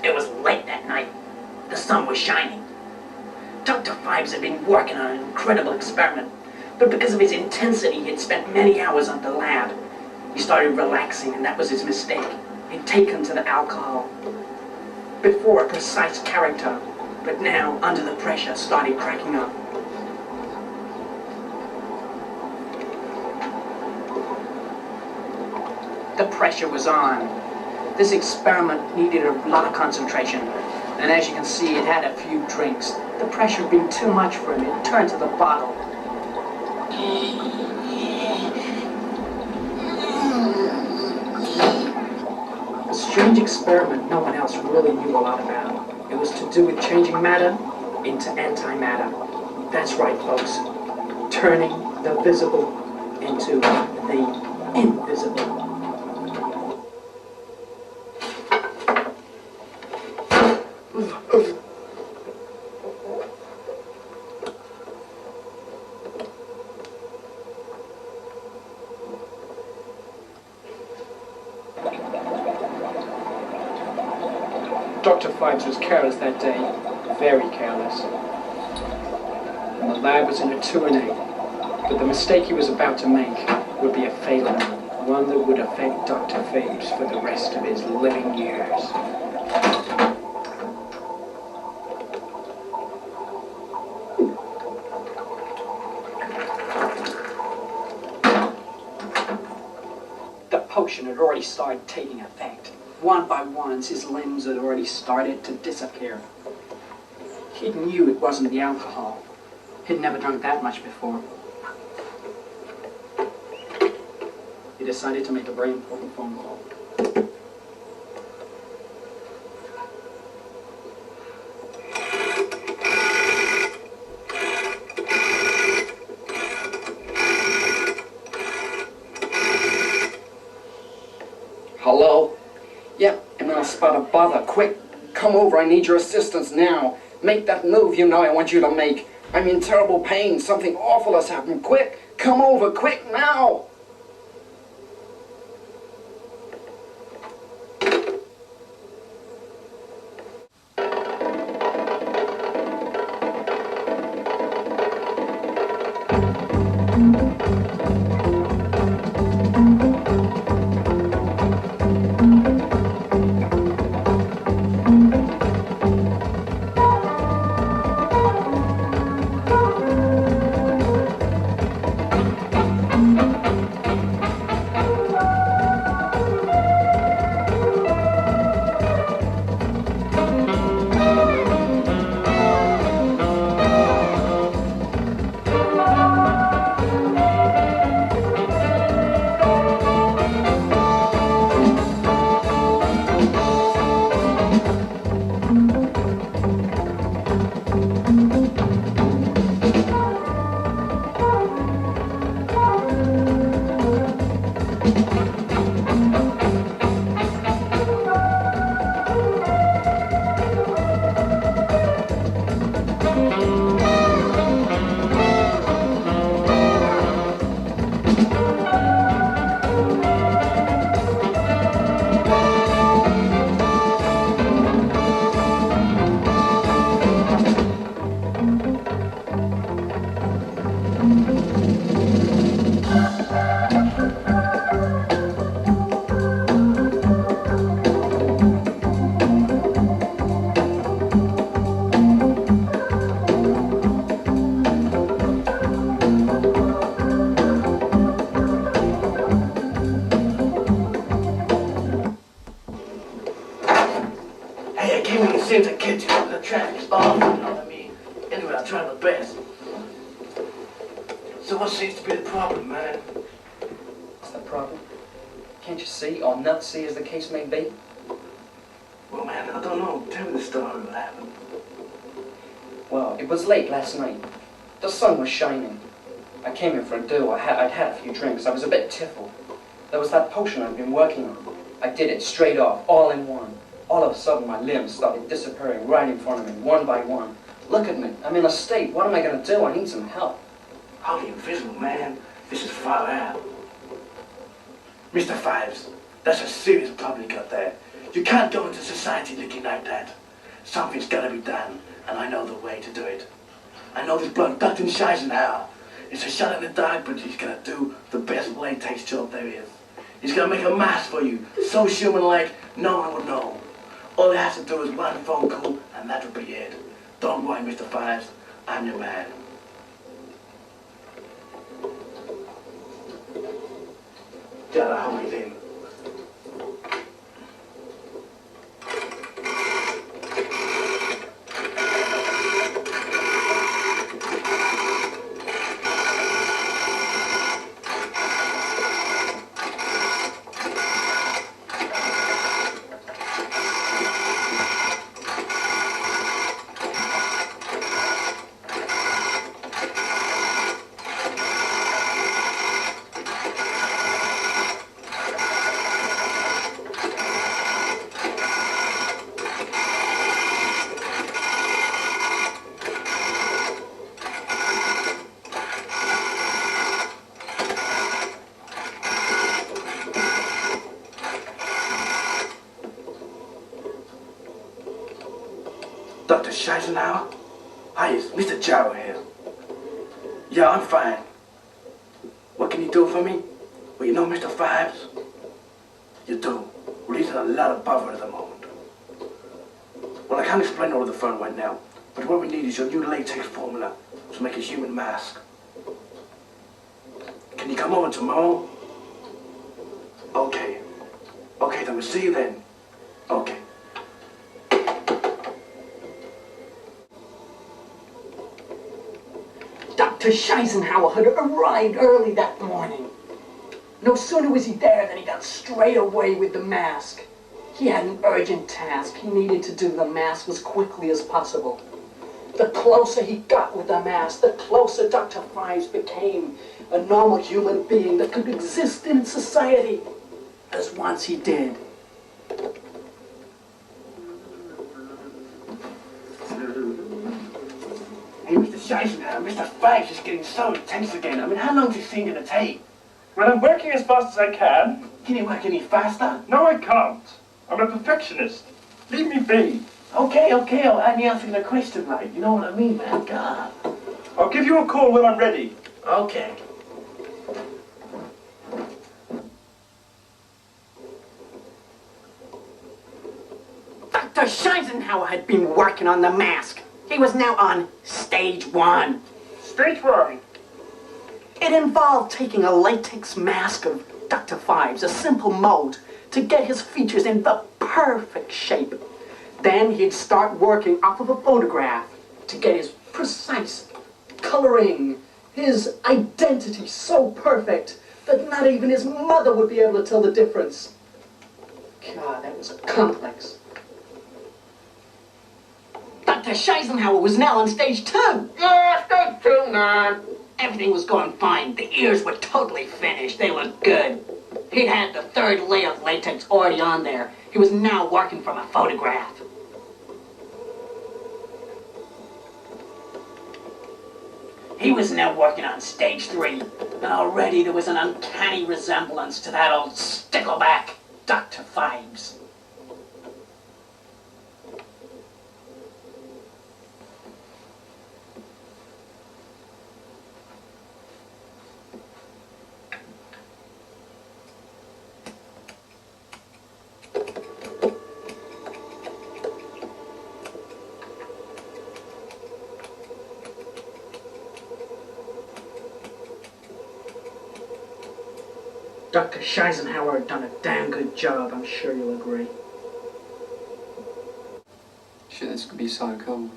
It was late that night. The sun was shining. Dr. Phibes had been working on an incredible experiment, but because of his intensity, he'd spent many hours at the lab. He started relaxing, and that was his mistake. He'd taken to the alcohol. Before, a precise character, but now, under the pressure, started cracking up. The pressure was on. This experiment needed a lot of concentration, and as you can see, it had a few drinks. The pressure had been too much for him. It turned to the bottle. A strange experiment no one else really knew a lot about. It was to do with changing matter into antimatter. That's right, folks. Turning the visible into the invisible. Dr. Phibes was careless that day, very careless. And the lab was in a tournay, but the mistake he was about to make would be a fatal one that would affect Dr. Phibes for the rest of his living years. The potion had already started taking effect. One by one, his limbs had already started to disappear. He knew it wasn't the alcohol. He'd never drunk that much before. He decided to make a very important phone call. Hello? Yep, I'm in a spot of bother. Quick, come over. I need your assistance now. Make that move you know I want you to make. I'm in terrible pain. Something awful has happened. Quick, come over. Quick, now. Seems to catch you when the traffic's off, you know what I mean? Anyway, I try my best. So what seems to be the problem, man? What's the problem? Can't you see, or not see as the case may be? Well, man, I don't know. Tell me the story, what happened? Well, it was late last night. The sun was shining. I came in for a do. I'd had a few drinks. I was a bit tiffled. There was that potion I'd been working on. I did it straight off, all in one. All of a sudden, my limbs started disappearing right in front of me, one by one. Look at me. I'm in a state. What am I going to do? I need some help. How are you invisible, man? This is far out. Mr. Phibes, that's a serious problem you got there. You can't go into society looking like that. Something's gotta be done, and I know the way to do it. I know this bloke, Dr. Scheisenhauer. It's a shot in the dark, but he's gonna do the best latex job there is. He's gonna make a mask for you, so human-like, no one would know. All he has to do is one phone call, and that will be it. Don't worry, Mr. Fires, I'm your man. Gotta hold it in. Dr. Scheisenhauer? Hi, it's Mr. Jarrow here. Yeah, I'm fine. What can you do for me? Well, you know Mr. Fives? You do. Well, he's in a lot of bother at the moment. Well, I can't explain over the phone right now, but what we need is your new latex formula to make a human mask. Can you come over tomorrow? Okay. Okay, then we'll see you then. Okay. Dr. Scheisenhauer had arrived early that morning. No sooner was he there than he got straight away with the mask. He had an urgent task. He needed to do the mask as quickly as possible. The closer he got with the mask, the closer Dr. Fives became a normal human being that could exist in society, as once he did. Hey, Mr. Scheisenhauer, Mr. Fives is getting so intense again. I mean, how long is this thing gonna take? Well, I'm working as fast as I can. Can you work any faster? No, I can't. I'm a perfectionist. Leave me be. Okay, I'm only asking a question, like, you know what I mean, man? God. I'll give you a call when I'm ready. Okay. Dr. Scheisenhauer had been working on the mask. He was now on stage 1. Stage 1. It involved taking a latex mask of Dr. Fives, a simple mold, to get his features in the perfect shape. Then he'd start working off of a photograph to get his precise coloring, his identity so perfect that not even his mother would be able to tell the difference. God, that was complex. Dr. Scheisenhauer was now on stage 2. Yeah, stage 2, man. Everything was going fine. The ears were totally finished. They looked good. He'd had the 3rd layer of latex already on there. He was now working from a photograph. He was now working on stage 3, and already there was an uncanny resemblance to that old stickleback, Dr. Fives. Dr. Scheisenhauer had done a damn good job, I'm sure you'll agree. Shit, this could be so cool.